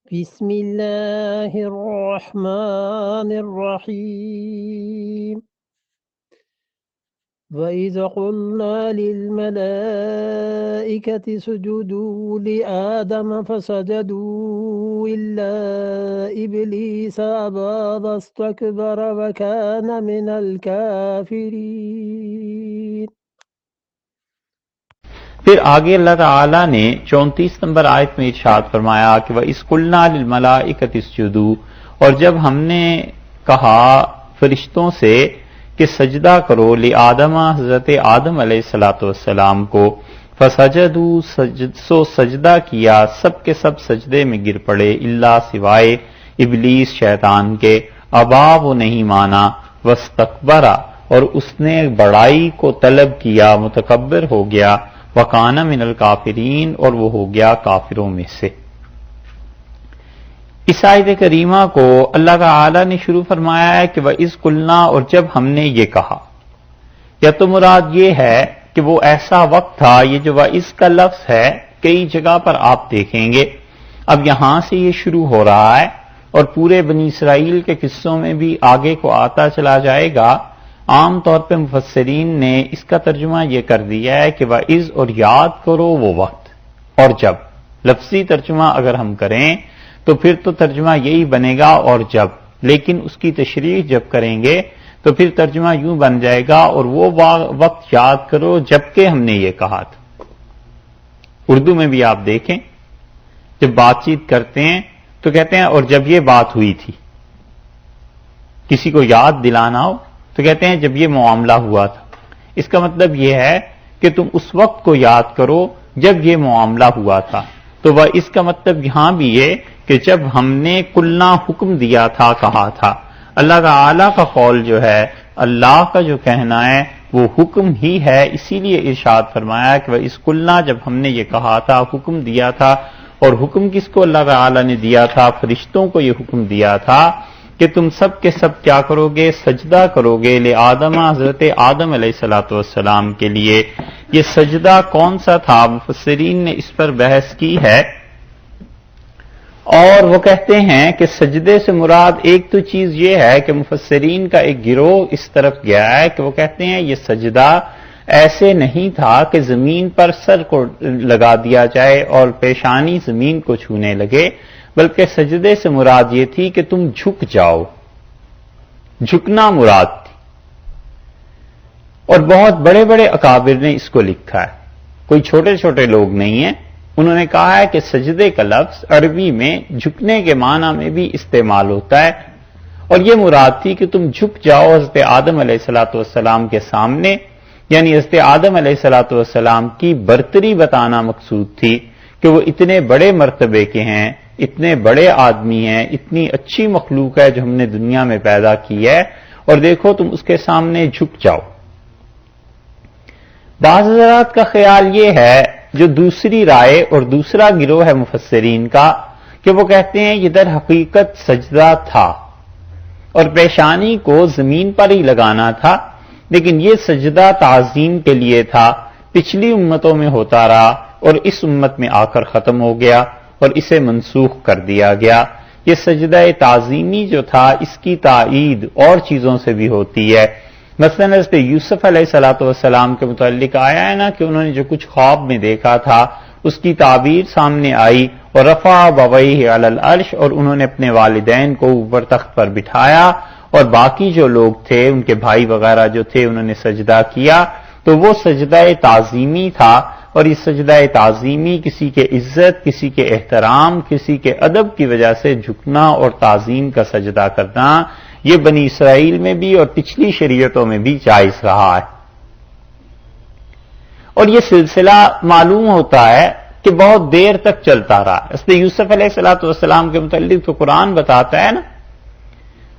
بسم الله الرحمن الرحيم وإذ قلنا للملائكة اسجدوا لآدم فسجدوا إلا إبليس أبى واستكبر وكان من الكافرين. پھر آگے اللہ تعالیٰ نے 34 نمبر آیت میں ارشاد فرمایا کہ وَإِذْ قُلْنَا لِلْمَلَائِكَةِ اسْجُدُوا، اور جب ہم نے کہا فرشتوں سے کہ سجدہ کرو لآدم، حضرت آدم علیہ السلام کو، فسجدوا، سو سجدہ کیا، سب کے سب سجدے میں گر پڑے، الا سوائے ابلیس شیطان کے، ابا وہ نہیں مانا، واستکبرا اور اس نے بڑائی کو طلب کیا، متکبر ہو گیا، وَقَانَ مِنَ الْكَافِرِينَ اور وہ ہو گیا کافروں میں سے۔ اس آیت کریمہ کو اللہ تعالی نے شروع فرمایا ہے کہ وَإِذْ قُلْنَا، اور جب ہم نے یہ کہا، یا تو مراد یہ ہے کہ وہ ایسا وقت تھا، یہ جو وَإِذْ کا لفظ ہے کئی جگہ پر آپ دیکھیں گے، اب یہاں سے یہ شروع ہو رہا ہے اور پورے بنی اسرائیل کے قصوں میں بھی آگے کو آتا چلا جائے گا۔ عام طور پہ مفسرین نے اس کا ترجمہ یہ کر دیا ہے کہ وَإِذْ اور یاد کرو وہ وقت، اور جب لفظی ترجمہ اگر ہم کریں تو پھر تو ترجمہ یہی بنے گا اور جب، لیکن اس کی تشریح جب کریں گے تو پھر ترجمہ یوں بن جائے گا اور وہ وقت یاد کرو جب کہ ہم نے یہ کہا تھا۔ اردو میں بھی آپ دیکھیں جب بات چیت کرتے ہیں تو کہتے ہیں اور جب یہ بات ہوئی تھی، کسی کو یاد دلانا ہو تو کہتے ہیں جب یہ معاملہ ہوا تھا۔ اس کا مطلب یہ ہے کہ تم اس وقت کو یاد کرو جب یہ معاملہ ہوا تھا۔ تو وہ اس کا مطلب یہاں بھی یہ کہ جب ہم نے کلنا حکم دیا تھا، کہا تھا۔ اللہ تعالی کا قول جو ہے، اللہ کا جو کہنا ہے وہ حکم ہی ہے، اسی لیے ارشاد فرمایا کہ وہ اس کلنا، جب ہم نے یہ کہا تھا، حکم دیا تھا، اور حکم کس کو اللہ تعالی نے دیا تھا؟ فرشتوں کو یہ حکم دیا تھا کہ تم سب کے سب کیا کرو گے؟ سجدہ کرو گے لآدم، حضرت آدم علیہ السلام کے لیے۔ یہ سجدہ کون سا تھا؟ مفسرین نے اس پر بحث کی ہے اور وہ کہتے ہیں کہ سجدے سے مراد ایک تو چیز یہ ہے کہ مفسرین کا ایک گروہ اس طرف گیا ہے کہ وہ کہتے ہیں یہ سجدہ ایسے نہیں تھا کہ زمین پر سر کو لگا دیا جائے اور پیشانی زمین کو چھونے لگے، بلکہ سجدے سے مراد یہ تھی کہ تم جھک جاؤ، جھکنا مراد تھی۔ اور بہت بڑے بڑے اکابر نے اس کو لکھا ہے، کوئی چھوٹے چھوٹے لوگ نہیں ہیں۔ انہوں نے کہا ہے کہ سجدے کا لفظ عربی میں جھکنے کے معنی میں بھی استعمال ہوتا ہے، اور یہ مراد تھی کہ تم جھک جاؤ حضرت آدم علیہ السلام کے سامنے، یعنی حضرت آدم علیہ السلام کی برتری بتانا مقصود تھی کہ وہ اتنے بڑے مرتبے کے ہیں، اتنے بڑے آدمی ہیں، اتنی اچھی مخلوق ہے جو ہم نے دنیا میں پیدا کی ہے، اور دیکھو تم اس کے سامنے جھک جاؤ۔ بعض حضرات کا خیال یہ ہے، جو دوسری رائے اور دوسرا گروہ ہے مفسرین کا، کہ وہ کہتے ہیں یہ در حقیقت سجدہ تھا اور پیشانی کو زمین پر ہی لگانا تھا، لیکن یہ سجدہ تعظیم کے لیے تھا، پچھلی امتوں میں ہوتا رہا اور اس امت میں آ کر ختم ہو گیا اور اسے منسوخ کر دیا گیا۔ یہ سجدہ تعظیمی جو تھا اس کی تائید اور چیزوں سے بھی ہوتی ہے۔ مثلا حضرت یوسف علیہ السلام کے متعلق آیا ہے نا کہ انہوں نے جو کچھ خواب میں دیکھا تھا اس کی تعبیر سامنے آئی، اور رفع ابویہ علی العرش، اور انہوں نے اپنے والدین کو اوپر تخت پر بٹھایا اور باقی جو لوگ تھے ان کے بھائی وغیرہ جو تھے انہوں نے سجدہ کیا، تو وہ سجدہ تعظیمی تھا۔ اور یہ سجدہ تعظیمی کسی کے عزت، کسی کے احترام، کسی کے ادب کی وجہ سے جھکنا اور تعظیم کا سجدہ کرنا، یہ بنی اسرائیل میں بھی اور پچھلی شریعتوں میں بھی جائز رہا ہے۔ اور یہ سلسلہ معلوم ہوتا ہے کہ بہت دیر تک چلتا رہا۔ حضرت یوسف علیہ السلام کے متعلق تو قرآن بتاتا ہے نا،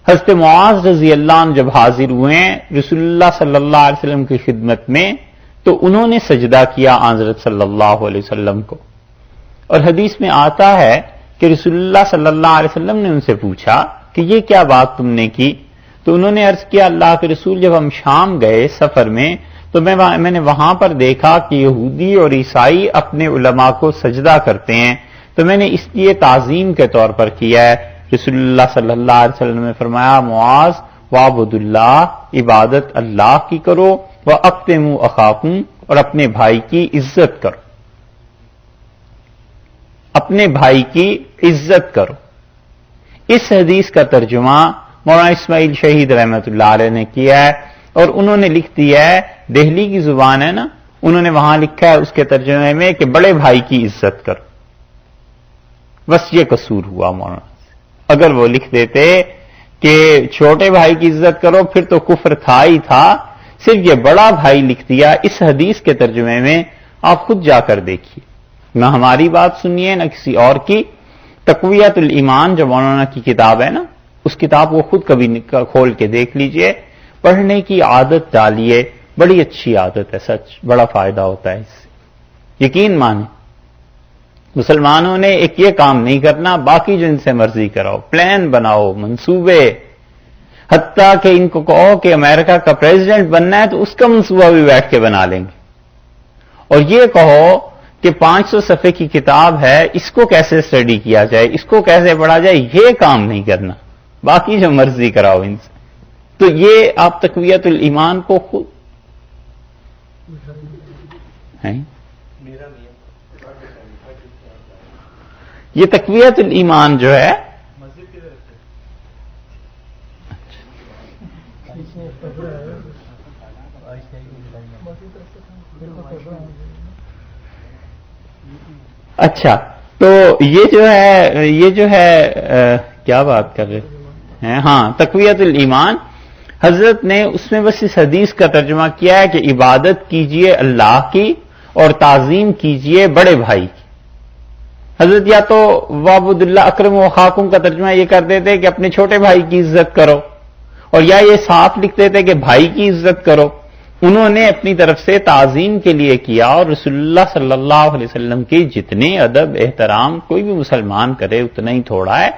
حضرت معاذ رضی اللہ عنہ جب حاضر ہوئے ہیں رسول اللہ صلی اللہ علیہ وسلم کی خدمت میں، تو انہوں نے سجدہ کیا حضرت صلی اللہ علیہ وسلم کو، اور حدیث میں آتا ہے کہ رسول اللہ صلی اللہ علیہ وسلم نے ان سے پوچھا کہ یہ کیا بات تم نے کی؟ تو انہوں نے عرض کیا اللہ کے رسول جب ہم شام گئے سفر میں تو میں نے وہاں پر دیکھا کہ یہودی اور عیسائی اپنے علماء کو سجدہ کرتے ہیں، تو میں نے اس لیے تعظیم کے طور پر کیا ہے. رسول اللہ صلی اللہ علیہ وسلم نے فرمایا معاذ وعبد اللہ، عبادت اللہ کی کرو، واکرموا اخاکم، اور اپنے بھائی کی عزت کرو، اپنے بھائی کی عزت کرو. اس حدیث کا ترجمہ مولانا اسماعیل شہید رحمت اللہ علیہ نے کیا ہے، اور انہوں نے لکھ دیا ہے، دہلی کی زبان ہے نا، انہوں نے وہاں لکھا ہے اس کے ترجمے میں کہ بڑے بھائی کی عزت کرو. بس یہ قصور ہوا مولانا سے. اگر وہ لکھ دیتے کہ چھوٹے بھائی کی عزت کرو پھر تو کفر تھا ہی تھا. صرف یہ بڑا بھائی لکھ دیا اس حدیث کے ترجمے میں. آپ خود جا کر دیکھیے، نہ ہماری بات سنیے نہ کسی اور کی. تقویت الایمان جو مولانا کی کتاب ہے نا، اس کتاب کو خود کبھی کھول کے دیکھ لیجئے، پڑھنے کی عادت ڈالیے. بڑی اچھی عادت ہے، سچ بڑا فائدہ ہوتا ہے اس سے. یقین مانیں مسلمانوں نے ایک یہ کام نہیں کرنا، باقی جو ان سے مرضی کراؤ، پلان بناؤ، منصوبے. حتیٰ کہ ان کو کہو کہ امریکہ کا پریزیڈنٹ بننا ہے تو اس کا منصوبہ بھی بیٹھ کے بنا لیں گے. اور یہ کہو کہ 500 صفحے کی کتاب ہے، اس کو کیسے اسٹڈی کیا جائے، اس کو کیسے پڑھا جائے، یہ کام نہیں کرنا، باقی جو مرضی کراؤ ان سے. تو یہ آپ تقویت الایمان کو خود ہیں، یہ تقویت الایمان جو ہے اچھا. تو یہ جو ہے کیا بات کر رہے ہیں؟ ہاں، تقویت الایمان. حضرت نے اس میں بس اس حدیث کا ترجمہ کیا ہے کہ عبادت کیجئے اللہ کی اور تعظیم کیجئے بڑے بھائی کی. حضرت یا تو وعبد اللہ اکرموا اخاکم کا ترجمہ یہ کر دیتے کہ اپنے چھوٹے بھائی کی عزت کرو، اور یا یہ صاف لکھ دیتے کہ بھائی کی عزت کرو. انہوں نے اپنی طرف سے تعظیم کے لیے کیا، اور رسول اللہ صلی اللہ علیہ وسلم کی جتنے ادب احترام کوئی بھی مسلمان کرے اتنا ہی تھوڑا ہے.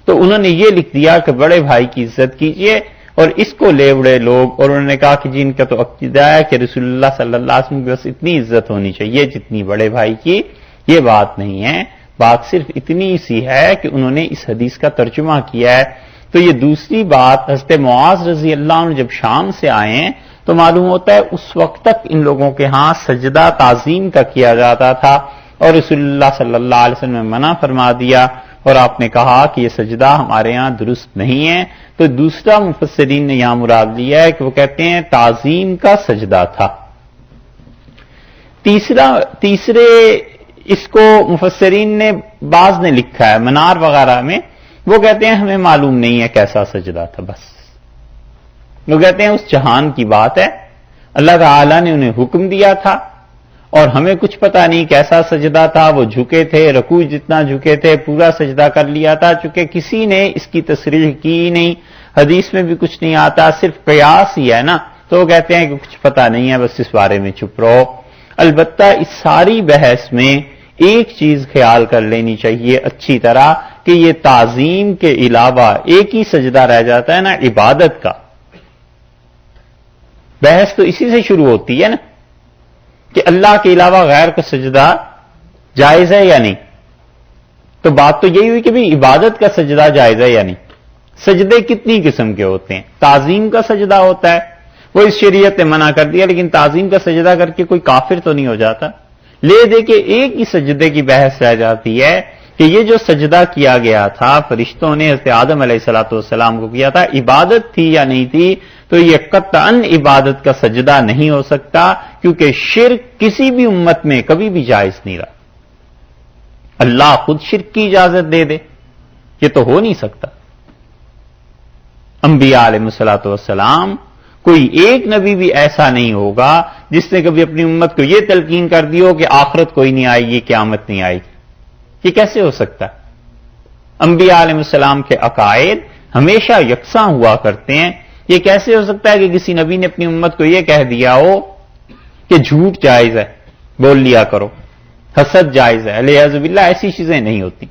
تو انہوں نے یہ لکھ دیا کہ بڑے بھائی کی عزت کیجئے، اور اس کو لے بڑے لوگ، اور انہوں نے کہا کہ جن کا تو عقیدہ ہے کہ رسول اللہ صلی اللہ علیہ وسلم کی بس اتنی عزت ہونی چاہیے جتنی بڑے بھائی کی. یہ بات نہیں ہے، بات صرف اتنی سی ہے کہ انہوں نے اس حدیث کا ترجمہ کیا ہے. تو یہ دوسری بات، حضرت معاذ رضی اللہ عنہ جب شام سے آئے ہیں تو معلوم ہوتا ہے اس وقت تک ان لوگوں کے ہاں سجدہ تعظیم کا کیا جاتا تھا، اور رسول اللہ صلی اللہ علیہ وسلم نے منع فرما دیا، اور آپ نے کہا کہ یہ سجدہ ہمارے ہاں درست نہیں ہے. تو دوسرا مفسرین نے یہاں مراد لیا ہے کہ وہ کہتے ہیں تعظیم کا سجدہ تھا. تیسرے اس کو مفسرین نے بعض نے لکھا ہے منار وغیرہ میں، وہ کہتے ہیں ہمیں معلوم نہیں ہے کیسا سجدہ تھا. بس وہ کہتے ہیں اس جہان کی بات ہے، اللہ تعالی نے انہیں حکم دیا تھا اور ہمیں کچھ پتا نہیں کیسا سجدہ تھا. وہ جھکے تھے، رکوع جتنا جھکے تھے پورا سجدہ کر لیا تھا. چونکہ کسی نے اس کی تصریح کی نہیں، حدیث میں بھی کچھ نہیں آتا، صرف قیاس ہی ہے نا، تو وہ کہتے ہیں کہ کچھ پتا نہیں ہے، بس اس بارے میں چپ رہو. البتہ اس ساری بحث میں ایک چیز خیال کر لینی چاہیے اچھی طرح کہ یہ تعظیم کے علاوہ ایک ہی سجدہ رہ جاتا ہے نا، عبادت کا. بحث تو اسی سے شروع ہوتی ہے نا کہ اللہ کے علاوہ غیر کا سجدہ جائز ہے یا نہیں. تو بات تو یہی ہوئی کہ بھی عبادت کا سجدہ جائز ہے یا نہیں. سجدے کتنی قسم کے ہوتے ہیں؟ تعظیم کا سجدہ ہوتا ہے، وہ اس شریعت نے منع کر دیا، لیکن تعظیم کا سجدہ کر کے کوئی کافر تو نہیں ہو جاتا. لے دے کے ایک ہی سجدے کی بحث رہ جاتی ہے کہ یہ جو سجدہ کیا گیا تھا فرشتوں نے حضرت آدم علیہ الصلوۃ والسلام کو کیا تھا، عبادت تھی یا نہیں تھی. تو یہ قطعاً عبادت کا سجدہ نہیں ہو سکتا، کیونکہ شرک کسی بھی امت میں کبھی بھی جائز نہیں رہا. اللہ خود شرک کی اجازت دے دے، یہ تو ہو نہیں سکتا. انبیاء علیہ الصلوۃ والسلام کوئی ایک نبی بھی ایسا نہیں ہوگا جس نے کبھی اپنی امت کو یہ تلقین کر دی ہو کہ آخرت کوئی نہیں آئے گی، قیامت نہیں آئے گی. یہ کیسے ہو سکتا ہے؟ انبیاء علیہ السلام کے عقائد ہمیشہ یکساں ہوا کرتے ہیں. یہ کیسے ہو سکتا ہے کہ کسی نبی نے اپنی امت کو یہ کہہ دیا ہو کہ جھوٹ جائز ہے، بول لیا کرو، حسد جائز ہے، الیاذ باللہ ایسی چیزیں نہیں ہوتی.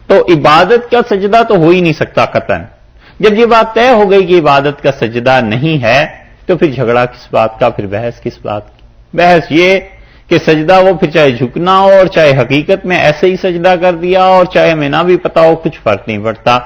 تو عبادت کا سجدہ تو ہو ہی نہیں سکتا قطعاً. جب یہ بات طے ہو گئی کہ عبادت کا سجدہ نہیں ہے تو پھر جھگڑا کس بات کا، پھر بحث کس بات کی؟ بحث یہ کہ سجدہ وہ پھر چاہے جھکنا ہو اور چاہے حقیقت میں ایسے ہی سجدہ کر دیا اور چاہے ہمیں نہ بھی پتا ہو، کچھ فرق نہیں پڑتا۔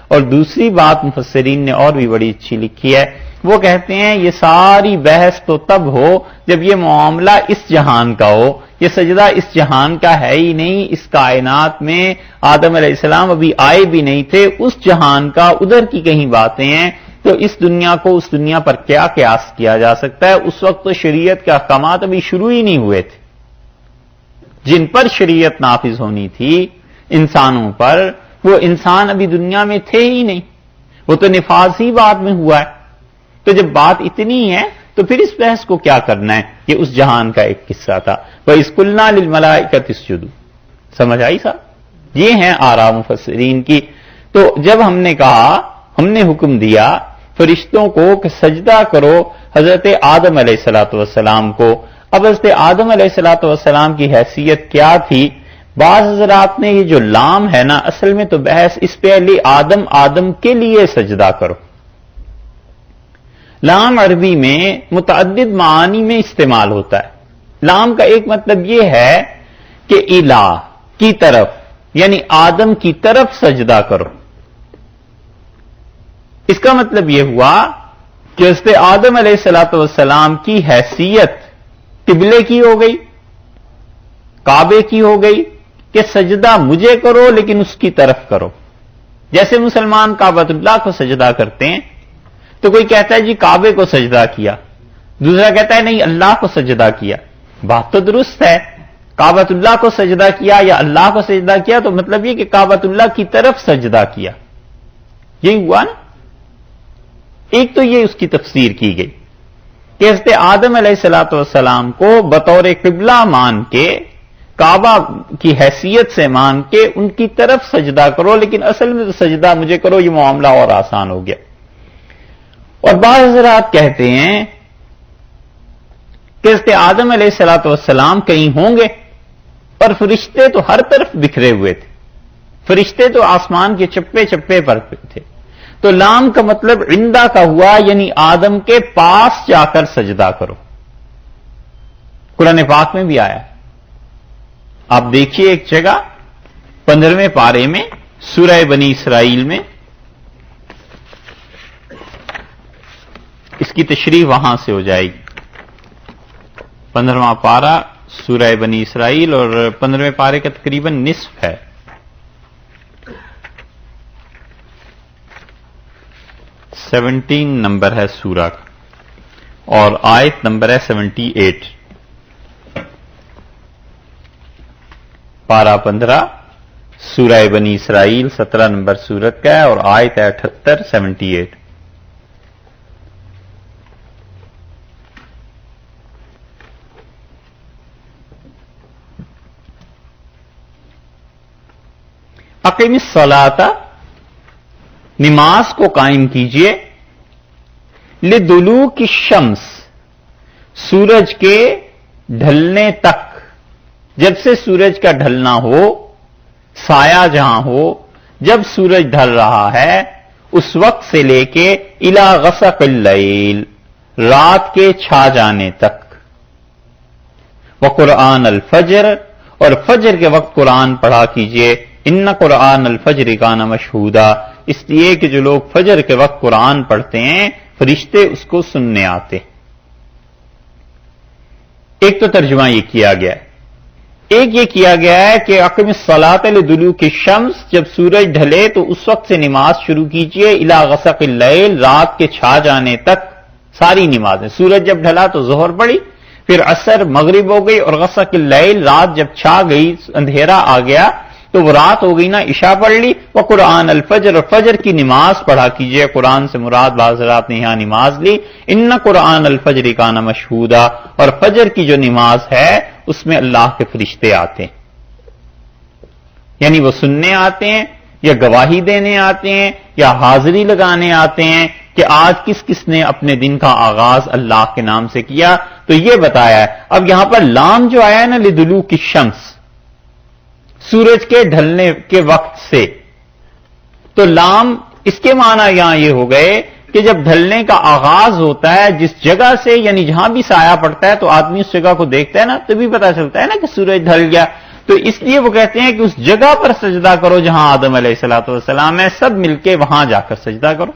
اور دوسری بات مفسرین نے اور بھی بڑی اچھی لکھی ہے، وہ کہتے ہیں یہ ساری بحث تو تب ہو جب یہ معاملہ اس جہان کا ہو، یہ سجدہ اس جہان کا ہے ہی نہیں، اس کائنات میں آدم علیہ السلام ابھی آئے بھی نہیں تھے، اس جہان کا ادھر کی کہیں باتیں ہیں، تو اس دنیا کو اس دنیا پر کیا قیاس کیا جا سکتا ہے؟ اس وقت تو شریعت کے احکامات ابھی شروع ہی نہیں ہوئے تھے، جن پر شریعت نافذ ہونی تھی انسانوں پر، وہ انسان ابھی دنیا میں تھے ہی نہیں، وہ تو نفاذ ہی بعد میں ہوا ہے۔ تو جب بات اتنی ہے تو پھر اس بحث کو کیا کرنا ہے؟ یہ اس جہان کا ایک قصہ تھا۔ وَإِذْ قُلْنَا لِلْمَلَائِكَةِ اسْجُدُوا، سمجھ آئی صاحب؟ یہ ہیں آراء مفسرین کی۔ تو جب ہم نے کہا، ہم نے حکم دیا فرشتوں کو کہ سجدہ کرو حضرت آدم علیہ الصلوۃ والسلام کو، اب حضرت آدم علیہ الصلوۃ والسلام کی حیثیت کیا تھی؟ بعض حضرات نے یہ جو لام ہے نا، اصل میں تو بحث اس پہ علی آدم کے لیے سجدہ کرو۔ لام عربی میں متعدد معانی میں استعمال ہوتا ہے۔ لام کا ایک مطلب یہ ہے کہ الہ کی طرف، یعنی آدم کی طرف سجدہ کرو۔ اس کا مطلب یہ ہوا کہ حضرت آدم علیہ الصلوۃ والسلام کی حیثیت قبلے کی ہو گئی، کعبے کی ہو گئی، کہ سجدہ مجھے کرو لیکن اس کی طرف کرو۔ جیسے مسلمان کعبۃ اللہ کو سجدہ کرتے ہیں تو کوئی کہتا ہے جی کعبے کو سجدہ کیا، دوسرا کہتا ہے نہیں اللہ کو سجدہ کیا۔ بات تو درست ہے، کعبۃ اللہ کو سجدہ کیا یا اللہ کو سجدہ کیا تو مطلب یہ کہ کعبۃ اللہ کی طرف سجدہ کیا، یہی ہوا نا۔ ایک تو یہ اس کی تفسیر کی گئی کہ حضرت آدم علیہ الصلوۃ والسلام کو بطور قبلہ مان کے، کعبہ کی حیثیت سے مان کے ان کی طرف سجدہ کرو، لیکن اصل میں تو سجدہ مجھے کرو، یہ معاملہ اور آسان ہو گیا۔ اور بعض حضرات کہتے ہیں کہ حضرت آدم علیہ الصلوۃ والسلام کہیں ہوں گے، اور فرشتے تو ہر طرف بکھرے ہوئے تھے، فرشتے تو آسمان کے چپے چپے پر تھے، تو لام کا مطلب عندہ کا ہوا، یعنی آدم کے پاس جا کر سجدہ کرو۔ قرآن پاک میں بھی آیا، آپ دیکھیے ایک جگہ 15ویں پارے میں سورہ بنی اسرائیل میں، اس کی تشریح وہاں سے ہو جائے گی۔ 15واں پارہ سورہ بنی اسرائیل، اور 15ویں پارے کا تقریباً نصف ہے۔ نمبر ہے سورہ کا، اور آیت نمبر ہے 78۔ پارہ 15 سورہ بنی اسرائیل 17 نمبر سورت کا ہے، اور آیت ہے 78 78۔ اقیم الصلاۃ، نماز کو قائم کیجئے، لدلوک الشمس، سورج کے ڈھلنے تک، جب سے سورج کا ڈھلنا ہو، سایہ جہاں ہو، جب سورج ڈھل رہا ہے اس وقت سے لے کے الی غسق اللیل، رات کے چھا جانے تک، وقرآن الفجر، اور فجر کے وقت قرآن پڑھا کیجئے، ان قرآن الفجر کان مشہودا، اس لیے کہ جو لوگ فجر کے وقت قرآن پڑھتے ہیں فرشتے اس کو سننے آتے۔ ایک تو ترجمہ یہ کیا گیا ہے، ایک یہ کیا گیا ہے کہ اقم الصلاۃ لدلوک الشمس، جب سورج ڈھلے تو اس وقت سے نماز شروع کیجئے، الی غسق اللیل، رات کے چھا جانے تک ساری نمازیں۔ سورج جب ڈھلا تو ظہر پڑھی، پھر عصر، مغرب ہو گئی، اور غسق اللیل، رات جب چھا گئی، اندھیرا آ گیا تو وہ رات ہو گئی نا، عشاء پڑھ لی، وقرآن الفجر، اور فجر کی نماز پڑھا کیجئے۔ قرآن سے مراد بعض حضرات نے یہاں نماز لی، ان قرآن الفجر کان مشہودا، اور فجر کی جو نماز ہے اس میں اللہ کے فرشتے آتے ہیں، یعنی وہ سننے آتے ہیں یا گواہی دینے آتے ہیں یا حاضری لگانے آتے ہیں کہ آج کس کس نے اپنے دن کا آغاز اللہ کے نام سے کیا۔ تو یہ بتایا ہے۔ اب یہاں پر لام جو آیا ہے نا، لدلوک الشمس، سورج کے ڈھلنے کے وقت سے، تو لام اس کے معنی یہاں یہ ہو گئے کہ جب ڈھلنے کا آغاز ہوتا ہے جس جگہ سے، یعنی جہاں بھی سایہ پڑتا ہے تو آدمی اس جگہ کو دیکھتا ہے نا، تبھی پتا چلتا ہے نا کہ سورج ڈھل گیا. تو اس لیے وہ کہتے ہیں کہ اس جگہ پر سجدہ کرو جہاں آدم علیہ الصلوۃ والسلام ہے، سب مل کے وہاں جا کر سجدہ کرو.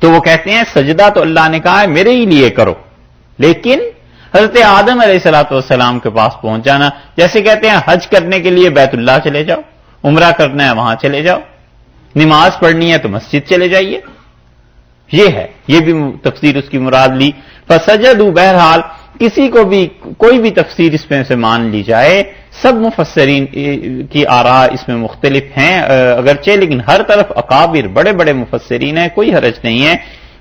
تو وہ کہتے ہیں سجدہ تو اللہ نے کہا ہے میرے ہی لیے کرو، لیکن حضرت آدم علیہ الصلوۃ والسلام کے پاس پہنچ جانا. جیسے کہتے ہیں حج کرنے کے لیے بیت اللہ چلے جاؤ، عمرہ کرنا ہے وہاں چلے جاؤ، نماز پڑھنی ہے تو مسجد چلے جائیے. یہ ہے، یہ بھی تفسیر اس کی مراد لی. فسجدوا، بہرحال کسی کو بھی کوئی بھی تفسیر اس میں سے مان لی جائے، سب مفسرین کی آراء اس میں مختلف ہیں اگرچہ، لیکن ہر طرف اکابر بڑے بڑے مفسرین ہیں، کوئی حرج نہیں ہے.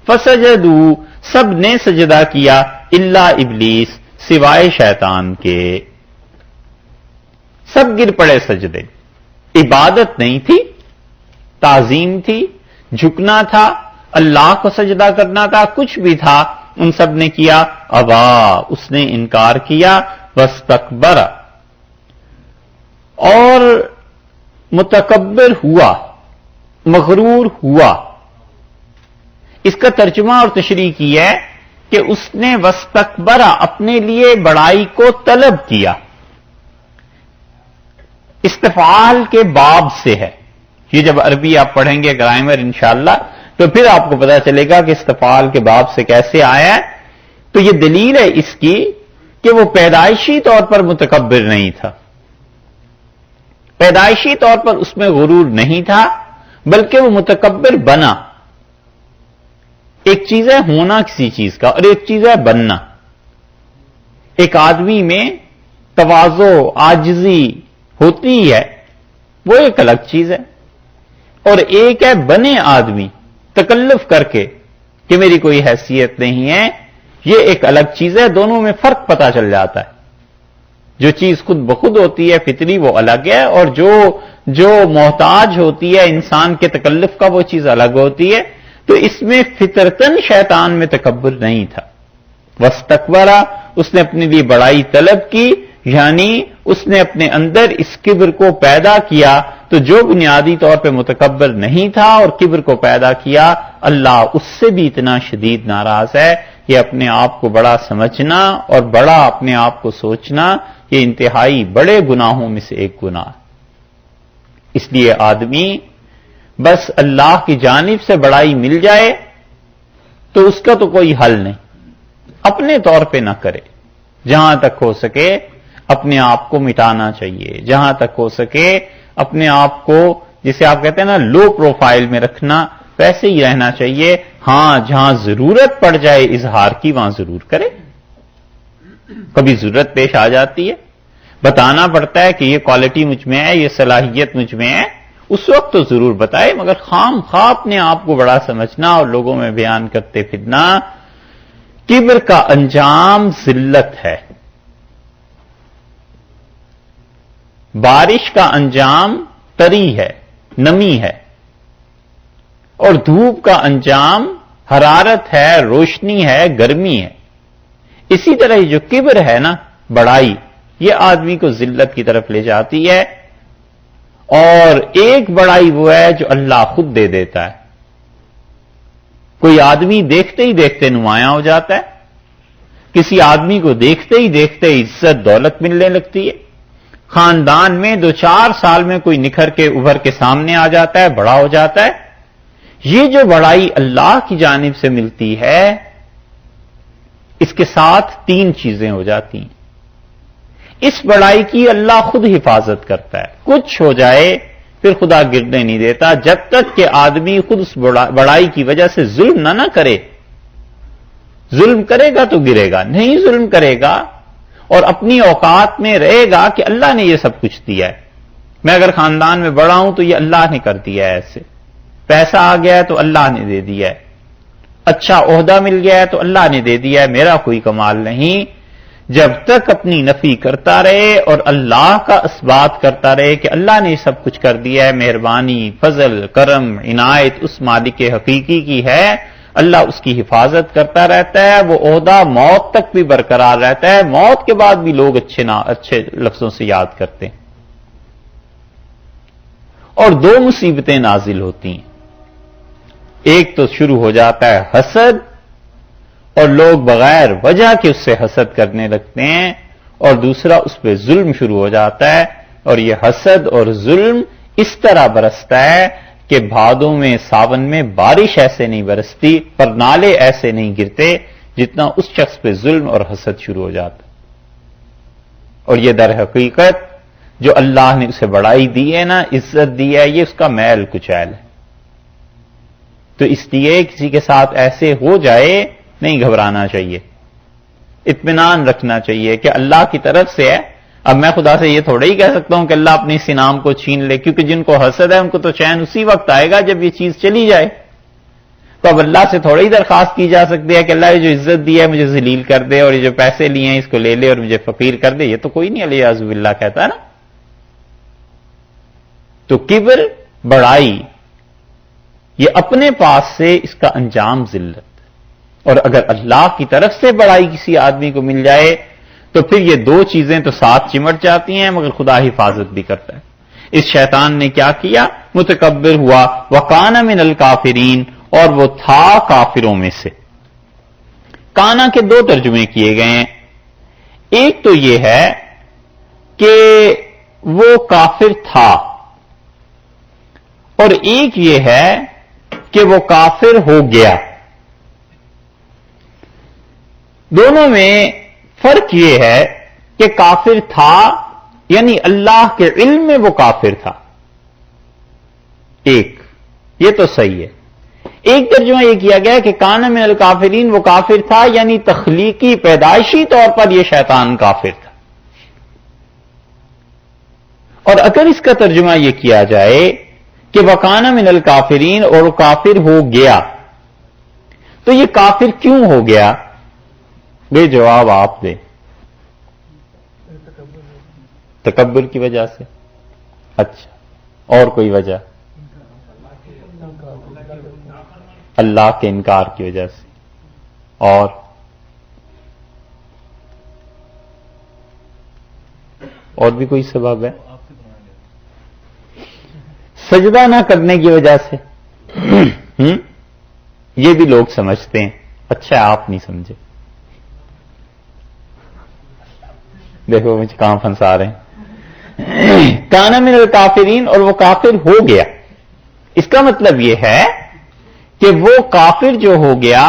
فسجدوا، سب نے سجدہ کیا، الا ابلیس، سوائے شیطان کے. سب گر پڑے سجدے. عبادت نہیں تھی، تعظیم تھی، جھکنا تھا، اللہ کو سجدہ کرنا تھا، کچھ بھی تھا، ان سب نے کیا. ابا، اس نے انکار کیا. واستکبر، اور متکبر ہوا، مغرور ہوا. اس کا ترجمہ اور تشریح کی ہے کہ اس نے واستکبر، اپنے لیے بڑائی کو طلب کیا. استفعال کے باب سے ہے یہ، جب عربی آپ پڑھیں گے گرامر انشاءاللہ تو پھر آپ کو پتا چلے گا کہ استفعال کے باب سے کیسے آیا ہے. تو یہ دلیل ہے اس کی کہ وہ پیدائشی طور پر متکبر نہیں تھا، پیدائشی طور پر اس میں غرور نہیں تھا، بلکہ وہ متکبر بنا. ایک چیز ہے ہونا کسی چیز کا اور ایک چیز ہے بننا. ایک آدمی میں تواضع، عاجزی ہوتی ہے، وہ ایک الگ چیز ہے، اور ایک ہے بنے آدمی تکلف کر کے کہ میری کوئی حیثیت نہیں ہے، یہ ایک الگ چیز ہے. دونوں میں فرق پتا چل جاتا ہے. جو چیز خود بخود ہوتی ہے فطری، وہ الگ ہے، اور جو محتاج ہوتی ہے انسان کے تکلف کا، وہ چیز الگ ہوتی ہے. تو اس میں فطرتاً شیطان میں تکبر نہیں تھا. واستکبرا، اس نے اپنے لیے بڑائی طلب کی، یعنی اس نے اپنے اندر اس کبر کو پیدا کیا. تو جو بنیادی طور پہ متکبر نہیں تھا اور کبر کو پیدا کیا، اللہ اس سے بھی اتنا شدید ناراض ہے. یہ اپنے آپ کو بڑا سمجھنا اور بڑا اپنے آپ کو سوچنا، یہ انتہائی بڑے گناہوں میں سے ایک گناہ. اس لیے آدمی بس اللہ کی جانب سے بڑائی مل جائے تو اس کا تو کوئی حل نہیں، اپنے طور پہ نہ کرے. جہاں تک ہو سکے اپنے آپ کو مٹانا چاہیے، جہاں تک ہو سکے اپنے آپ کو، جسے آپ کہتے ہیں نا لو پروفائل میں رکھنا، ویسے ہی رہنا چاہیے. ہاں جہاں ضرورت پڑ جائے اظہار کی وہاں ضرور کرے. کبھی ضرورت پیش آ جاتی ہے، بتانا پڑتا ہے کہ یہ کوالٹی مجھ میں ہے، یہ صلاحیت مجھ میں ہے، اس وقت تو ضرور بتائے. مگر خام خواہ اپنے آپ کو بڑا سمجھنا اور لوگوں میں بیان کرتے پھرنا، کبر کا انجام ذلت ہے. بارش کا انجام تری ہے، نمی ہے، اور دھوپ کا انجام حرارت ہے، روشنی ہے، گرمی ہے. اسی طرح جو کبر ہے نا، بڑائی، یہ آدمی کو ذلت کی طرف لے جاتی ہے. اور ایک بڑائی وہ ہے جو اللہ خود دے دیتا ہے. کوئی آدمی دیکھتے ہی دیکھتے نمایاں ہو جاتا ہے، کسی آدمی کو دیکھتے ہی دیکھتے عزت دولت ملنے لگتی ہے. خاندان میں 2-4 سال میں کوئی نکھر کے ابھر کے سامنے آ جاتا ہے، بڑا ہو جاتا ہے. یہ جو بڑائی اللہ کی جانب سے ملتی ہے، اس کے ساتھ 3 چیزیں ہو جاتی ہیں. اس بڑائی کی اللہ خود حفاظت کرتا ہے. کچھ ہو جائے پھر خدا گرنے نہیں دیتا، جب تک کہ آدمی خود اس بڑائی کی وجہ سے ظلم نہ کرے. ظلم کرے گا تو گرے گا، نہیں ظلم کرے گا اور اپنی اوقات میں رہے گا کہ اللہ نے یہ سب کچھ دیا ہے. میں اگر خاندان میں بڑا ہوں تو یہ اللہ نے کر دیا ہے، ایسے پیسہ آ گیا ہے تو اللہ نے دے دیا ہے، اچھا عہدہ مل گیا ہے تو اللہ نے دے دیا ہے، میرا کوئی کمال نہیں. جب تک اپنی نفی کرتا رہے اور اللہ کا اثبات کرتا رہے کہ اللہ نے سب کچھ کر دیا ہے، مہربانی، فضل، کرم، عنایت اس مالک حقیقی کی ہے، اللہ اس کی حفاظت کرتا رہتا ہے. وہ عہدہ موت تک بھی برقرار رہتا ہے، موت کے بعد بھی لوگ اچھے لفظوں سے یاد کرتے ہیں. اور 2 مصیبتیں نازل ہوتی ہیں. ایک تو شروع ہو جاتا ہے حسد، اور لوگ بغیر وجہ کے اس سے حسد کرنے لگتے ہیں، اور دوسرا اس پہ ظلم شروع ہو جاتا ہے، اور یہ حسد اور ظلم اس طرح برستا ہے کہ بھادوں میں ساون میں بارش ایسے نہیں برستی، پر نالے ایسے نہیں گرتے جتنا اس شخص پہ ظلم اور حسد شروع ہو جاتا. اور یہ در حقیقت جو اللہ نے اسے بڑائی دی ہے نا، عزت دی ہے، یہ اس کا میل کچیل ہے. تو اس لیے کسی کے ساتھ ایسے ہو جائے نہیں گھبرانا چاہیے، اطمینان رکھنا چاہیے کہ اللہ کی طرف سے ہے. اب میں خدا سے یہ تھوڑا ہی کہہ سکتا ہوں کہ اللہ اپنے اس انعام کو چھین لے، کیونکہ جن کو حسد ہے ان کو تو چین اسی وقت آئے گا جب یہ چیز چلی جائے. تو اب اللہ سے تھوڑا ہی درخواست کی جا سکتی ہے کہ اللہ یہ جو عزت دی ہے مجھے ذلیل کر دے، اور یہ جو پیسے لیے ہیں اس کو لے لے اور مجھے فقیر کر دے. یہ تو کوئی نہیں علیہ اعوذ باللہ کہتا ہے نا. تو کبر، بڑائی، یہ اپنے پاس سے اس کا انجام ذلت. اور اگر اللہ کی طرف سے بڑائی کسی آدمی کو مل جائے تو پھر یہ دو چیزیں تو ساتھ چمٹ جاتی ہیں، مگر خدا حفاظت بھی کرتا ہے. اس شیطان نے کیا کیا؟ متکبر ہوا، وَقَانَ مِنَ الْكَافِرِينَ، اور وہ تھا کافروں میں سے. کانا کے دو ترجمے کیے گئے ہیں. ایک تو یہ ہے کہ وہ کافر تھا، اور ایک یہ ہے کہ وہ کافر ہو گیا. دونوں میں فرق یہ ہے کہ کافر تھا یعنی اللہ کے علم میں وہ کافر تھا. ایک یہ تو صحیح ہے. ایک ترجمہ یہ کیا گیا کہ کان من الکافرین، وہ کافر تھا یعنی تخلیقی پیدائشی طور پر یہ شیطان کافر تھا. اور اگر اس کا ترجمہ یہ کیا جائے کہ وَقَانَ مِنَ الْكَافِرِينَ، اور وہ کافر ہو گیا، تو یہ کافر کیوں ہو گیا؟ بے جواب آپ دیں. تکبر کی وجہ سے؟ اچھا، اور کوئی وجہ؟ اللہ کے انکار کی وجہ سے. اور بھی کوئی سبب ہے؟ سجدہ نہ کرنے کی وجہ سے. یہ بھی لوگ سمجھتے ہیں. اچھا، آپ نہیں سمجھے. دیکھو مجھے کہاں پھنسا رہے ہیں. کانا من الکافرین، اور وہ کافر ہو گیا. اس کا مطلب یہ ہے کہ وہ کافر جو ہو گیا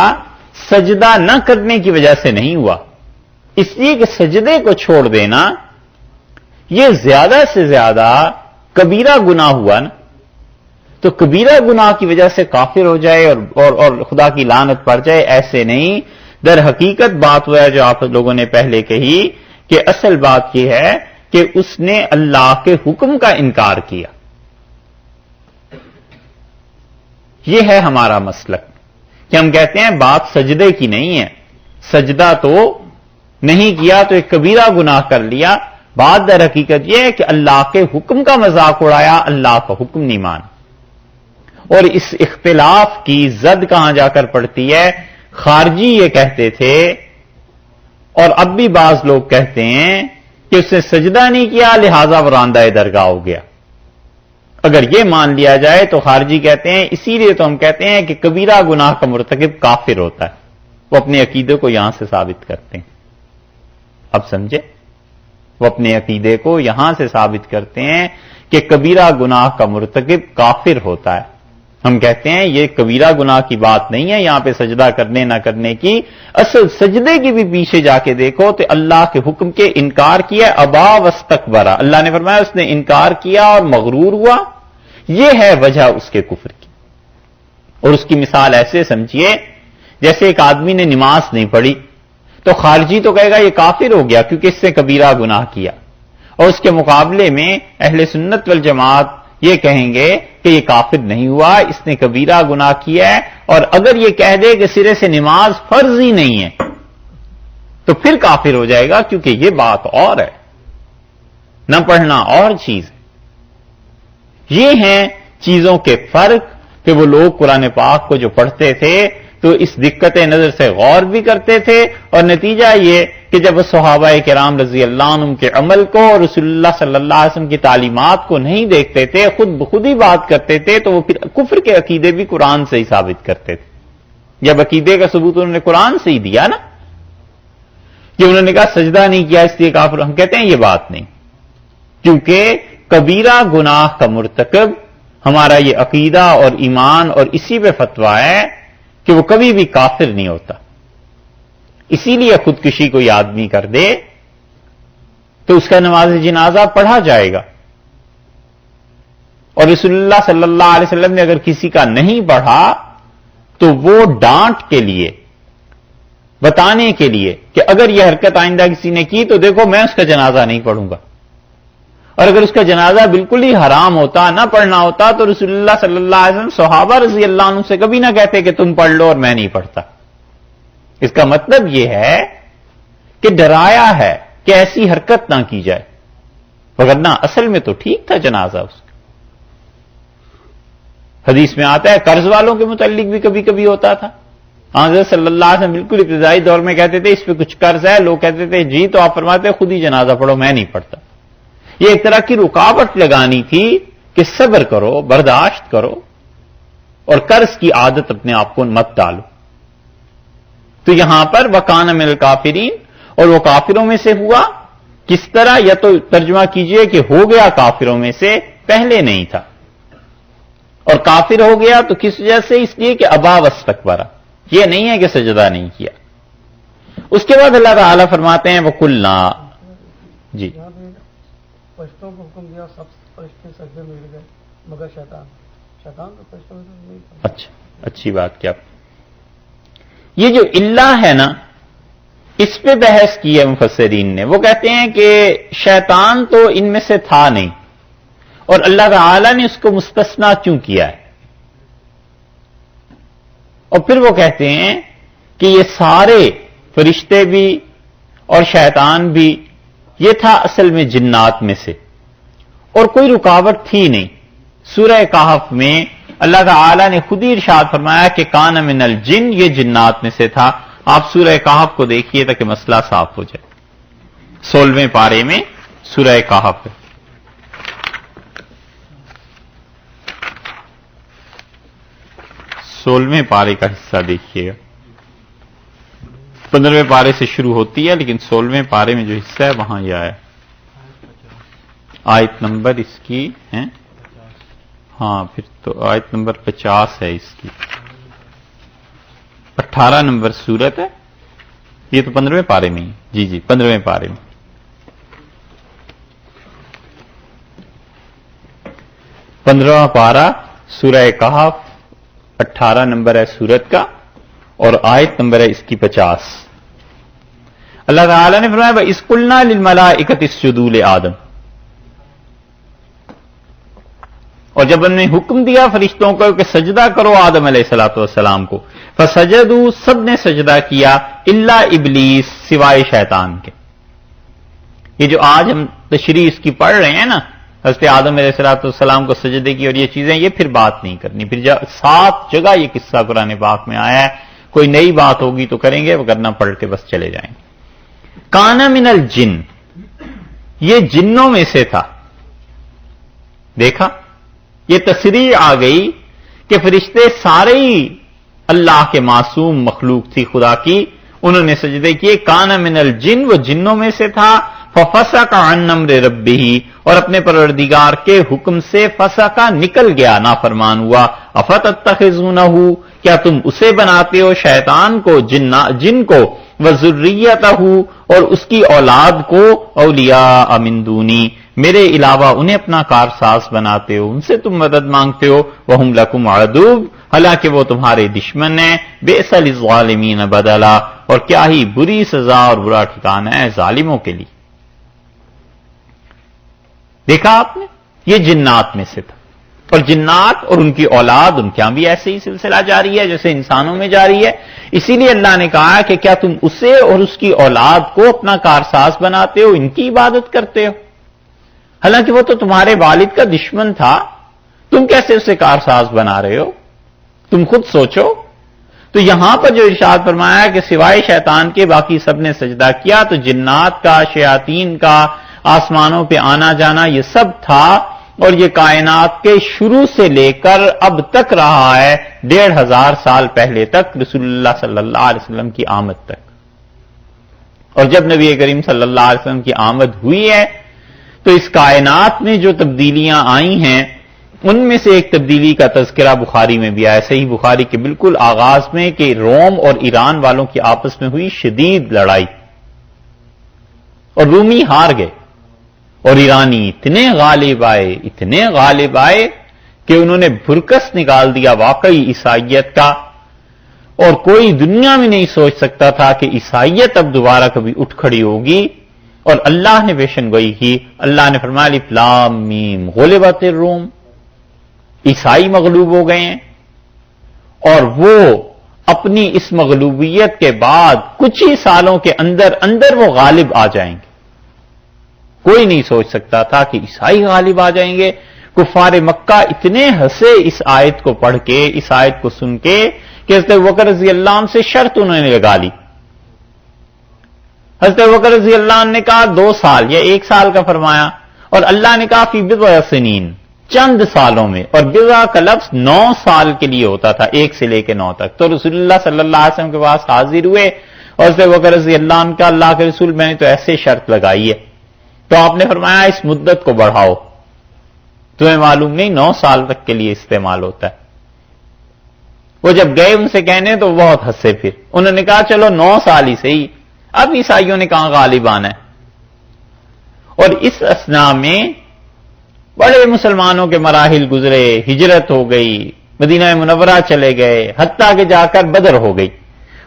سجدہ نہ کرنے کی وجہ سے نہیں ہوا، اس لیے کہ سجدے کو چھوڑ دینا یہ زیادہ سے زیادہ کبیرہ گناہ ہوا نا. تو کبیرہ گناہ کی وجہ سے کافر ہو جائے اور خدا کی لعنت پڑ جائے، ایسے نہیں. در حقیقت بات وہ ہے جو آپ لوگوں نے پہلے کہی کہ اصل بات یہ ہے کہ اس نے اللہ کے حکم کا انکار کیا. یہ ہے ہمارا مسلک کہ ہم کہتے ہیں بات سجدے کی نہیں ہے. سجدہ تو نہیں کیا تو ایک کبیرہ گناہ کر لیا. بات در حقیقت یہ ہے کہ اللہ کے حکم کا مذاق اڑایا، اللہ کا حکم نہیں مان. اور اس اختلاف کی زد کہاں جا کر پڑتی ہے؟ خارجی یہ کہتے تھے، اور اب بھی بعض لوگ کہتے ہیں کہ اس نے سجدہ نہیں کیا لہذا وراندہ درگاہ ہو گیا. اگر یہ مان لیا جائے تو خارجی کہتے ہیں اسی لیے تو ہم کہتے ہیں کہ کبیرہ گناہ کا مرتکب کافر ہوتا ہے. وہ اپنے عقیدے کو یہاں سے ثابت کرتے ہیں. اب سمجھے؟ وہ اپنے عقیدے کو یہاں سے ثابت کرتے ہیں کہ کبیرہ گناہ کا مرتکب کافر ہوتا ہے. ہم کہتے ہیں یہ کبیرہ گناہ کی بات نہیں ہے یہاں پہ سجدہ کرنے نہ کرنے کی. اصل سجدے کی بھی پیچھے جا کے دیکھو تو اللہ کے حکم کے انکار کیا، ابا واستکبرا. اللہ نے فرمایا اس نے انکار کیا اور مغرور ہوا. یہ ہے وجہ اس کے کفر کی. اور اس کی مثال ایسے سمجھیے جیسے ایک آدمی نے نماز نہیں پڑھی تو خارجی تو کہے گا یہ کافر ہو گیا کیونکہ اس نے کبیرہ گناہ کیا، اور اس کے مقابلے میں اہل سنت والجماعت یہ کہیں گے کہ یہ کافر نہیں ہوا، اس نے کبیرہ گناہ کیا ہے. اور اگر یہ کہہ دے کہ سرے سے نماز فرض ہی نہیں ہے تو پھر کافر ہو جائے گا، کیونکہ یہ بات اور ہے، نہ پڑھنا اور چیز ہے. یہ ہیں چیزوں کے فرق کہ وہ لوگ قرآن پاک کو جو پڑھتے تھے تو اس دقت نظر سے غور بھی کرتے تھے، اور نتیجہ یہ کہ جب وہ صحابہ کرام رضی اللہ عنہم کے عمل کو اور رسول اللہ صلی اللہ علیہ وسلم کی تعلیمات کو نہیں دیکھتے تھے، خود بخود ہی بات کرتے تھے، تو وہ پھر کفر کے عقیدے بھی قرآن سے ہی ثابت کرتے تھے. جب عقیدے کا ثبوت انہوں نے قرآن سے ہی دیا نا، کہ انہوں نے کہا سجدہ نہیں کیا اس لیے کافر، ہم کہتے ہیں یہ بات نہیں، کیونکہ کبیرہ گناہ کا مرتکب ہمارا یہ عقیدہ اور ایمان اور اسی پہ فتویٰ ہے کہ وہ کبھی بھی کافر نہیں ہوتا. اسی لیے خودکشی کوئی آدمی کر دے تو اس کا نماز جنازہ پڑھا جائے گا، اور رسول اللہ صلی اللہ علیہ وسلم نے اگر کسی کا نہیں پڑھا تو وہ ڈانٹ کے لیے، بتانے کے لیے کہ اگر یہ حرکت آئندہ کسی نے کی تو دیکھو میں اس کا جنازہ نہیں پڑھوں گا، اور اگر اس کا جنازہ بالکل ہی حرام ہوتا، نہ پڑھنا ہوتا، تو رسول اللہ صلی اللہ علیہ وسلم صحابہ رضی اللہ عنہ سے کبھی نہ کہتے کہ تم پڑھ لو اور میں نہیں پڑھتا. اس کا مطلب یہ ہے کہ ڈرایا ہے کہ ایسی حرکت نہ کی جائے، وگرنہ اصل میں تو ٹھیک تھا جنازہ اس کا. حدیث میں آتا ہے قرض والوں کے متعلق بھی کبھی کبھی ہوتا تھا. حضرت صلی اللہ علیہ وسلم بالکل ابتدائی دور میں کہتے تھے اس پہ کچھ قرض ہے، لوگ کہتے تھے جی، تو آپ فرماتے خود ہی جنازہ پڑھو، میں نہیں پڑھتا. یہ ایک طرح کی رکاوٹ لگانی تھی کہ صبر کرو، برداشت کرو، اور قرض کی عادت اپنے آپ کو مت ڈالو. تو یہاں پر وَكَانَ مِنَ الْكَافِرِينَ، اور وہ کافروں میں سے ہوا. کس طرح؟ یا تو ترجمہ کیجئے کہ ہو گیا کافروں میں سے، پہلے نہیں تھا، اور کافر ہو گیا تو کس وجہ سے؟ اس لیے کہ ابا واستکبر، یہ نہیں ہے کہ سجدہ نہیں کیا. اس کے بعد اللہ تعالیٰ فرماتے ہیں وَقُلْنَا، جی فرشتوں کو حکم دیا، سب فرشتے سجدے میں گر گئے مگر شیطان تو فرشتوں میں نہیں تھا. اچھا، اچھی بات کیا. یہ جو اللہ ہے نا، اس پہ بحث کی ہے مفسرین نے. وہ کہتے ہیں کہ شیطان تو ان میں سے تھا نہیں، اور اللہ تعالی نے اس کو مستثنا کیوں کیا ہے. اور پھر وہ کہتے ہیں کہ یہ سارے فرشتے بھی اور شیطان بھی، یہ تھا اصل میں جنات میں سے، اور کوئی رکاوٹ تھی نہیں. سورہ کہف میں اللہ تعالی نے خود ہی ارشاد فرمایا کہ کان من الجن، یہ جنات میں سے تھا. آپ سورہ کہف کو دیکھیے تاکہ مسئلہ صاف ہو جائے. 16ویں پارے میں سورہ کہف، 16ویں پارے کا حصہ دیکھیے گا. 15ویں پارے سے شروع ہوتی ہے، لیکن 16ویں پارے میں جو حصہ ہے وہاں یہ آیا. آیت نمبر اس کی ہے، ہاں پھر تو آیت نمبر 50 ہے اس کی. 18 نمبر سورت ہے یہ، تو 15ویں پارے میں ہی. جی 15ویں پارے میں. 15واں پارہ سورہ کہف، 18 نمبر ہے سورت کا، اور آیت نمبر ہے اس کی 50. اللہ تعالی نے فرمایا وَإِذْ قُلْنَا لِلْمَلَائِكَةِ اسْجُدُوا لِآدَمَ، اور جب ہم نے حکم دیا فرشتوں کو کہ سجدہ کرو آدم علیہ الصلوۃ والسلام کو، فسجدوا، سب نے سجدہ کیا، الا ابلیس، سوائے شیطان کے. یہ جو آج ہم تشریح اس کی پڑھ رہے ہیں نا، حضرت آدم علیہ الصلوۃ والسلام کو سجدے کی اور یہ چیزیں، یہ پھر بات نہیں کرنی. پھر 7 جگہ یہ قصہ قرآن پاک میں آیا ہے. کوئی نئی بات ہوگی تو کریں گے، وگرنہ پڑھ کے بس چلے جائیں گے. کانا من الجن، یہ جنوں میں سے تھا. دیکھا، یہ تصریح آ گئی کہ فرشتے سارے ہی اللہ کے معصوم مخلوق تھی خدا کی، انہوں نے سجدے کیے. کانا من الجن، وہ جنوں میں سے تھا. ففسق عن امر ربہ، اور اپنے پروردگار کے حکم سے فسق، نکل گیا، نافرمان ہوا. افتتخذونہ، کیا تم اسے بناتے ہو شیطان کو، جن کو، وذریتہ، اور اس کی اولاد کو، اولیاء من دونی، میرے علاوہ انہیں اپنا کارساز بناتے ہو، ان سے تم مدد مانگتے ہو. وہم لکم عدو، حالانکہ وہ تمہارے دشمن ہیں. بئس للظالمین بدلا، اور کیا ہی بری سزا اور برا ٹھکانہ ہے ظالموں کے لیے. دیکھا آپ نے، یہ جنات میں سے تھا. اور جنات اور ان کی اولاد، ان کے یہاں بھی ایسے ہی سلسلہ جاری ہے جیسے انسانوں میں جاری ہے. اسی لیے اللہ نے کہا کہ کیا تم اسے اور اس کی اولاد کو اپنا کارساز بناتے ہو، ان کی عبادت کرتے ہو، حالانکہ وہ تو تمہارے والد کا دشمن تھا. تم کیسے اسے کارساز بنا رہے ہو؟ تم خود سوچو. تو یہاں پر جو ارشاد فرمایا کہ سوائے شیطان کے باقی سب نے سجدہ کیا، تو جنات کا، شیاطین کا، آسمانوں پہ آنا جانا یہ سب تھا، اور یہ کائنات کے شروع سے لے کر اب تک رہا ہے، 1500 سال پہلے تک، رسول اللہ صلی اللہ علیہ وسلم کی آمد تک۔ اور جب نبی کریم صلی اللہ علیہ وسلم کی آمد ہوئی ہے تو اس کائنات میں جو تبدیلیاں آئی ہیں ان میں سے ایک تبدیلی کا تذکرہ بخاری میں بھی آیا، صحیح بخاری کے بالکل آغاز میں، کہ روم اور ایران والوں کی آپس میں ہوئی شدید لڑائی اور رومی ہار گئے، اور ایرانی اتنے غالب آئے کہ انہوں نے بھرکس نکال دیا واقعی عیسائیت کا، اور کوئی دنیا میں نہیں سوچ سکتا تھا کہ عیسائیت اب دوبارہ کبھی اٹھ کھڑی ہوگی، اور اللہ نے پیشن گوئی کی۔ اللہ نے فرمایا الف لام میم غلبت الروم، عیسائی مغلوب ہو گئے ہیں، اور وہ اپنی اس مغلوبیت کے بعد کچھ ہی سالوں کے اندر وہ غالب آ جائیں گے۔ کوئی نہیں سوچ سکتا تھا کہ عیسائی غالب آ جائیں گے۔ کفار مکہ اتنے ہنسے اس آیت کو پڑھ کے، اس آیت کو سن کے، کہ حضرت ابوبکر رضی اللہ عنہ سے شرط انہوں نے لگا لی۔ حضرت ابوبکر رضی اللہ عنہ نے کہا 2 سال یا 1 سال کا فرمایا، اور اللہ نے کہا فی بضع سنین، چند سالوں میں، اور بضع کا لفظ 9 سال کے لیے ہوتا تھا، 1 سے لے کے 9 تک۔ تو رسول اللہ صلی اللہ علیہ وسلم کے پاس حاضر ہوئے، اور حضرت ابوبکر رضی اللہ عنہ کا اللہ کے رسول میں نے تو ایسے شرط لگائی ہے، تو آپ نے فرمایا اس مدت کو بڑھاؤ، تمہیں معلوم نہیں 9 سال تک کے لیے استعمال ہوتا ہے۔ وہ جب گئے ان سے کہنے تو بہت ہنسے، پھر انہوں نے کہا چلو 9 سال ہی صحیح، اب عیسائیوں نے کہاں غالب آنا ہے۔ اور اس اثناء میں بڑے مسلمانوں کے مراحل گزرے، ہجرت ہو گئی، مدینہ منورہ چلے گئے، حتیٰ کہ جا کر بدر ہو گئی،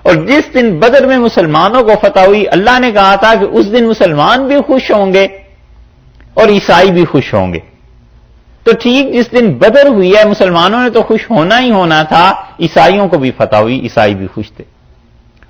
اور جس دن بدر میں مسلمانوں کو فتح ہوئی، اللہ نے کہا تھا کہ اس دن مسلمان بھی خوش ہوں گے اور عیسائی بھی خوش ہوں گے۔ تو ٹھیک جس دن بدر ہوئی ہے مسلمانوں نے تو خوش ہونا ہی ہونا تھا، عیسائیوں کو بھی فتح ہوئی، عیسائی بھی خوش تھے۔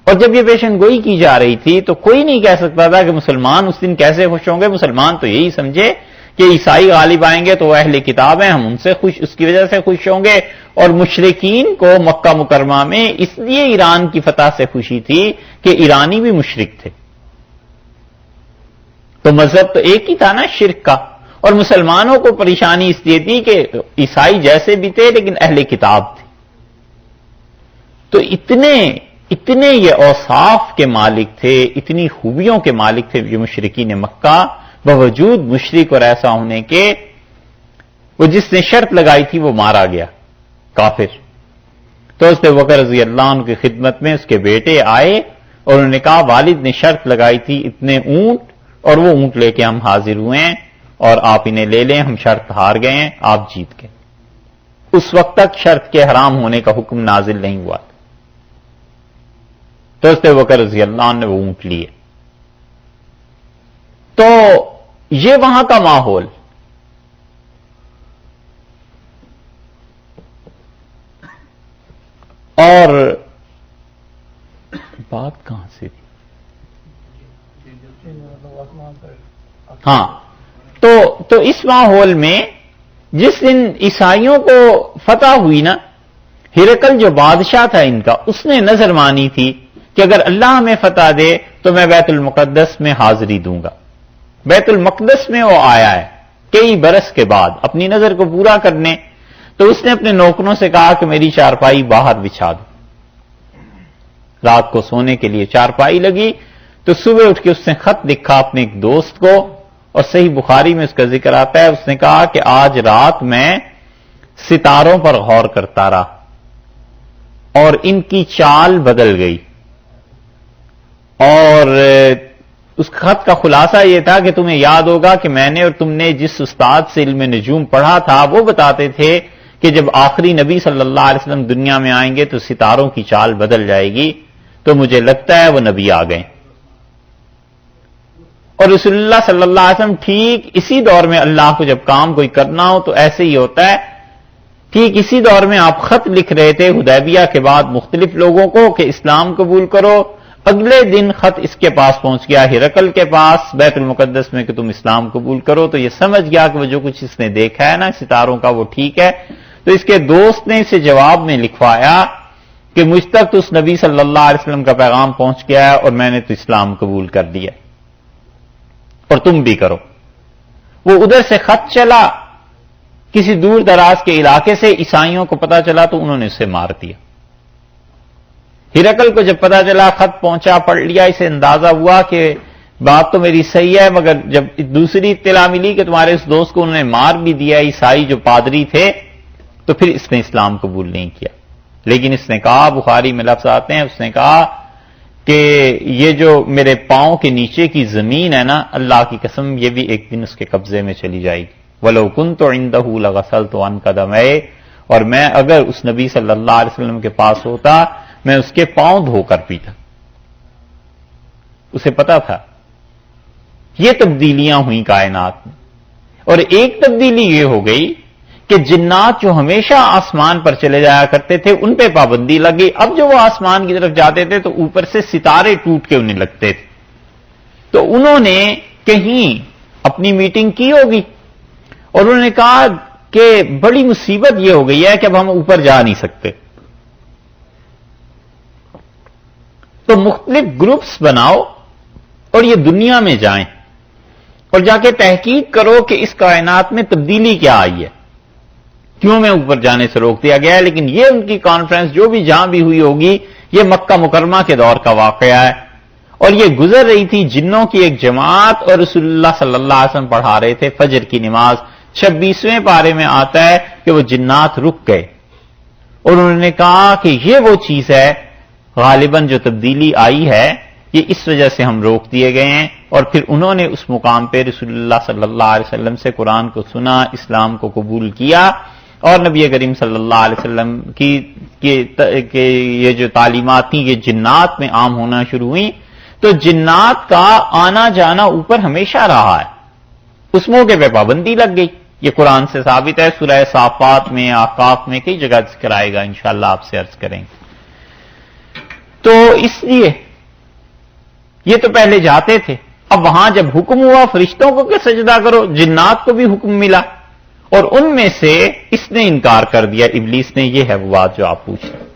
اور جب یہ پیشن گوئی کی جا رہی تھی تو کوئی نہیں کہہ سکتا تھا کہ مسلمان اس دن کیسے خوش ہوں گے۔ مسلمان تو یہی سمجھے کہ عیسائی غالب آئیں گے تو وہ اہل کتاب ہیں، ہم ان سے خوش، اس کی وجہ سے خوش ہوں گے۔ اور مشرکین کو مکہ مکرمہ میں اس لیے ایران کی فتح سے خوشی تھی کہ ایرانی بھی مشرک تھے، تو مذہب تو ایک ہی تھا نا، شرک کا۔ اور مسلمانوں کو پریشانی اس لیے تھی کہ عیسائی جیسے بھی تھے لیکن اہل کتاب تھے۔ تو اتنے یہ اوصاف کے مالک تھے، اتنی خوبیوں کے مالک تھے یہ مشرکین مکہ، باوجود مشرک اور ایسا ہونے کے، وہ جس نے شرط لگائی تھی وہ مارا گیا، کافر۔ تو حضرت ابوبکر رضی اللہ عنہ کی خدمت میں اس کے بیٹے آئے اور انہوں نے کہا والد نے شرط لگائی تھی اتنے اونٹ، اور وہ اونٹ لے کے ہم حاضر ہوئے ہیں، اور آپ انہیں لے لیں، ہم شرط ہار گئے ہیں، آپ جیت گئے۔ اس وقت تک شرط کے حرام ہونے کا حکم نازل نہیں ہوا تھا۔ تو حضرت ابوبکر رضی اللہ عنہ نے وہ اونٹ لیے۔ تو یہ وہاں کا ماحول، اور بات کہاں سے تھی؟ ہاں، تو اس ماحول میں جس دن عیسائیوں کو فتح ہوئی نا، ہرقل جو بادشاہ تھا ان کا، اس نے نظر مانی تھی کہ اگر اللہ ہمیں فتح دے تو میں بیت المقدس میں حاضری دوں گا۔ بیت المقدس میں وہ آیا ہے کئی برس کے بعد اپنی نظر کو پورا کرنے، تو اس نے اپنے نوکروں سے کہا کہ میری چارپائی باہر بچھا دو، رات کو سونے کے لیے چارپائی لگی۔ تو صبح اٹھ کے اس نے خط لکھا اپنے ایک دوست کو، اور صحیح بخاری میں اس کا ذکر آتا ہے، اس نے کہا کہ آج رات میں ستاروں پر غور کرتا رہا اور ان کی چال بدل گئی، اور اس خط کا خلاصہ یہ تھا کہ تمہیں یاد ہوگا کہ میں نے اور تم نے جس استاد سے علم نجوم پڑھا تھا وہ بتاتے تھے کہ جب آخری نبی صلی اللہ علیہ وسلم دنیا میں آئیں گے تو ستاروں کی چال بدل جائے گی، تو مجھے لگتا ہے وہ نبی آ گئے۔ اور رسول اللہ صلی اللہ علیہ وسلم ٹھیک اسی دور میں اللہ کو جب کام کوئی کرنا ہو تو ایسے ہی ہوتا ہے، ٹھیک اسی دور میں آپ خط لکھ رہے تھے حدیبیہ کے بعد مختلف لوگوں کو کہ اسلام قبول کرو، اگلے دن خط اس کے پاس پہنچ گیا ہرقل کے پاس بیت المقدس میں کہ تم اسلام قبول کرو۔ تو یہ سمجھ گیا کہ وہ جو کچھ اس نے دیکھا ہے نا ستاروں کا وہ ٹھیک ہے۔ تو اس کے دوست نے اسے جواب میں لکھوایا کہ مجھ تک تو اس نبی صلی اللہ علیہ وسلم کا پیغام پہنچ گیا ہے اور میں نے تو اسلام قبول کر دیا اور تم بھی کرو. وہ ادھر سے خط چلا کسی دور دراز کے علاقے سے، عیسائیوں کو پتا چلا تو انہوں نے اسے مار دیا. ہرقل کو جب پتا چلا، خط پہنچا، پڑھ لیا، اسے اندازہ ہوا کہ بات تو میری صحیح ہے، مگر جب دوسری اطلاع ملی کہ تمہارے اس دوست کو انہوں نے مار بھی دیا، عیسائی جو پادری تھے، تو پھر اس نے اسلام قبول نہیں کیا. لیکن اس نے کہا، بخاری میں لفظ آتے ہیں، اس نے کہا کہ یہ جو میرے پاؤں کے نیچے کی زمین ہے نا، اللہ کی قسم یہ بھی ایک دن اس کے قبضے میں چلی جائے گی. وَلَوْ كُنْتُ عِنْدَهُ لَغَسَلْتُ عَنْ قَدَمَيْهِ، اور میں اگر اس نبی صلی اللہ علیہ وسلم کے پاس ہوتا میں اس کے پاؤں دھو کر پیتا. اسے پتا تھا. یہ تبدیلیاں ہوئیں کائنات میں. اور ایک تبدیلی یہ ہو گئی کہ جنات جو ہمیشہ آسمان پر چلے جایا کرتے تھے ان پہ پابندی لگ گئی. اب جو وہ آسمان کی طرف جاتے تھے تو اوپر سے ستارے ٹوٹ کے انہیں لگتے تھے. تو انہوں نے کہیں اپنی میٹنگ کی ہوگی اور انہوں نے کہا کہ بڑی مصیبت یہ ہو گئی ہے کہ اب ہم اوپر جا نہیں سکتے، تو مختلف گروپس بناؤ اور یہ دنیا میں جائیں اور جا کے تحقیق کرو کہ اس کائنات میں تبدیلی کیا آئی ہے، کیوں میں اوپر جانے سے روک دیا گیا ہے. لیکن یہ ان کی کانفرنس جو بھی جہاں بھی ہوئی ہوگی یہ مکہ مکرمہ کے دور کا واقعہ ہے، اور یہ گزر رہی تھی جنوں کی ایک جماعت اور رسول اللہ صلی اللہ علیہ وسلم پڑھا رہے تھے فجر کی نماز. 26ویں پارے میں آتا ہے کہ وہ جنات رک گئے اور انہوں نے کہا کہ یہ وہ چیز ہے غالباً جو تبدیلی آئی ہے یہ اس وجہ سے ہم روک دیے گئے ہیں. اور پھر انہوں نے اس مقام پہ رسول اللہ صلی اللہ علیہ وسلم سے قرآن کو سنا، اسلام کو قبول کیا، اور نبی کریم صلی اللہ علیہ وسلم کی یہ جو تعلیمات تھیں یہ جنات میں عام ہونا شروع ہوئیں. تو جنات کا آنا جانا اوپر ہمیشہ رہا ہے. اس موقع پہ پابندی لگ گئی. یہ قرآن سے ثابت ہے، سورہ صافات میں، آقاف میں کئی جگہ ذکر آئے گا، انشاءاللہ آپ سے عرض کریں گے. تو اس لیے یہ تو پہلے جاتے تھے، اب وہاں جب حکم ہوا فرشتوں کو کہ سجدہ کرو، جنات کو بھی حکم ملا اور ان میں سے اس نے انکار کر دیا، ابلیس نے. یہ ہے وہ بات جو آپ پوچھ رہے ہیں.